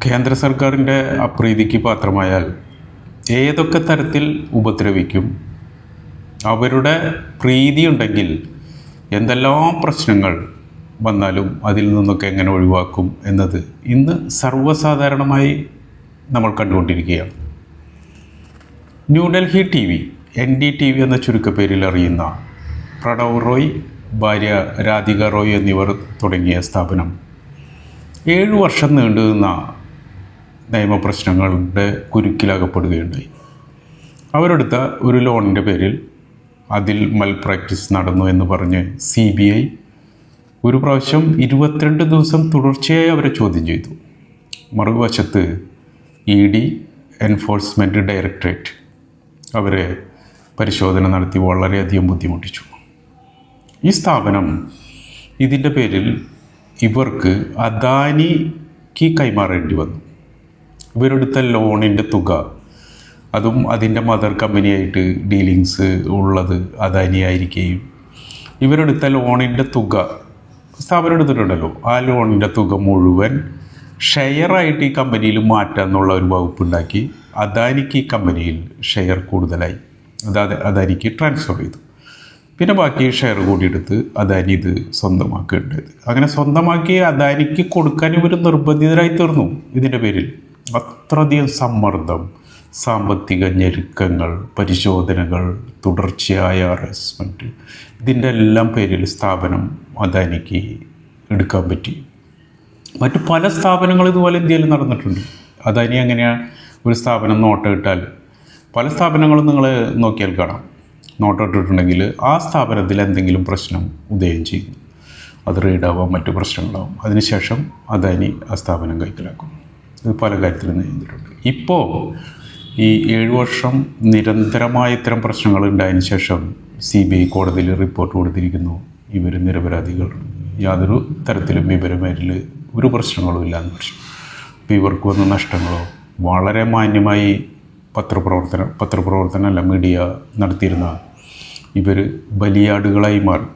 കേന്ദ്ര സർക്കാരിൻ്റെ അപ്രീതിക്ക് പാത്രമായാൽ ഏതൊക്കെ തരത്തിൽ ഉപദ്രവിക്കും, അവരുടെ പ്രീതിയുണ്ടെങ്കിൽ എന്തെല്ലാം പ്രശ്നങ്ങൾ വന്നാലും അതിൽ നിന്നൊക്കെ എങ്ങനെ ഒഴിവാക്കും എന്നത് ഇന്ന് സർവ്വസാധാരണമായി നമ്മൾ കണ്ടുകൊണ്ടിരിക്കുകയാണ്. ന്യൂഡൽഹി TV, NDTV എന്ന ചുരുക്കപ്പേരിൽ അറിയുന്ന പ്രണവ് റോയ്, ഭാര്യ രാധിക റോയ് എന്നിവർ തുടങ്ങിയ സ്ഥാപനം 7 വർഷം നീണ്ടുനിന്ന നിയമപ്രശ്നങ്ങളുടെ കുരുക്കിലകപ്പെടുകയുണ്ടായി. അവരെടുത്ത ഒരു ലോണിൻ്റെ പേരിൽ അതിൽ മൽപ്രാക്ടീസ് നടന്നു എന്ന് പറഞ്ഞ് CBI ഒരു പ്രാവശ്യം 22 ദിവസം തുടർച്ചയായി അവരെ ചോദ്യം ചെയ്തു. മറുവശത്ത് ED, എൻഫോഴ്സ്മെൻറ്റ് ഡയറക്ടറേറ്റ് അവരെ പരിശോധന നടത്തി വളരെയധികം ബുദ്ധിമുട്ടിച്ചു. ഈ സ്ഥാപനം ഇതിൻ്റെ പേരിൽ ഇവർക്ക് അദാനിക്ക് കൈമാറേണ്ടി വന്നു. ഇവരെടുത്ത ലോണിൻ്റെ തുക, അതും അതിൻ്റെ മദർ കമ്പനിയായിട്ട് ഡീലിങ്സ് ഉള്ളത് അദാനിയായിരിക്കുകയും ഇവരെടുത്ത ലോണിൻ്റെ തുക, സ്ഥാപനം എടുത്തിട്ടുണ്ടല്ലോ, ആ ലോണിൻ്റെ തുക മുഴുവൻ ഷെയറായിട്ട് ഈ കമ്പനിയിൽ മാറ്റുക എന്നുള്ള ഒരു വകുപ്പുണ്ടാക്കി അദാനിക്ക് ഈ കമ്പനിയിൽ ഷെയർ കൂടുതലായി അദാനിക്ക് ട്രാൻസ്ഫർ ചെയ്തു. പിന്നെ ബാക്കി ഷെയർ കൂടിയെടുത്ത് അദാനി ഇത് സ്വന്തമാക്കേണ്ടത്. അങ്ങനെ സ്വന്തമാക്കി അദാനിക്ക് കൊടുക്കാൻ ഇവർ നിർബന്ധിതരായി തീർന്നു. ഇതിൻ്റെ പേരിൽ അത്രയധികം സമ്മർദ്ദം, സാമ്പത്തിക ഞെരുക്കങ്ങൾ, പരിശോധനകൾ, തുടർച്ചയായ ഹറാസ്മെൻറ്റ്, ഇതിൻ്റെ എല്ലാം പേരിൽ സ്ഥാപനം അദാനിക്ക് എടുക്കാൻ പറ്റി. മറ്റു പല സ്ഥാപനങ്ങളും ഇതുപോലെ ഇന്ത്യയിൽ നടന്നിട്ടുണ്ട്. അദാനി എങ്ങനെയാണ് ഒരു സ്ഥാപനം നോട്ടം ഇട്ടാൽ, പല സ്ഥാപനങ്ങളും നിങ്ങൾ നോക്കിയാൽ കാണാം, നോട്ടം ഇട്ടിട്ടുണ്ടെങ്കിൽ ആ സ്ഥാപനത്തിൽ എന്തെങ്കിലും പ്രശ്നം ഉദയം ചെയ്യുന്നു. അത് റീഡാവാം, മറ്റു പ്രശ്നങ്ങളാവും. അതിനുശേഷം അദാനി ആ സ്ഥാപനം കൈക്കലാക്കും. ഇത് പല കാര്യത്തിലും ചെയ്തിട്ടുണ്ട്. ഇപ്പോൾ ഈ 7 വർഷം നിരന്തരമായ ഇത്തരം പ്രശ്നങ്ങൾ ഉണ്ടായതിനു ശേഷം CBI കോടതിയിൽ റിപ്പോർട്ട് കൊടുത്തിരിക്കുന്നു, ഇവർ നിരപരാധികൾ, യാതൊരു തരത്തിലും ഇവരുടെ പേരിൽ ഒരു പ്രശ്നങ്ങളും ഇല്ലയെന്ന് പറഞ്ഞു. അപ്പോൾ ഇവർക്ക് വന്ന നഷ്ടങ്ങളോ, വളരെ മാന്യമായി പത്രപ്രവർത്തനമല്ല മീഡിയ നടത്തിയിരുന്ന ഇവർ ബലിയാടുകളായി മാറി.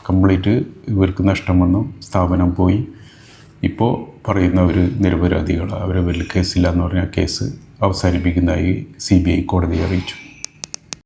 കംപ്ലീറ്റ് ഇവർക്ക് നഷ്ടം വന്നു, സ്ഥാപനം പോയി. ഇപ്പോൾ പറയുന്നവർ നിരപരാധികൾ, അവരെ വലിയ കേസില്ല എന്ന് പറഞ്ഞാൽ കേസ് അവസാനിപ്പിക്കുന്നതായി CBI കോടതിയെ അറിയിച്ചു.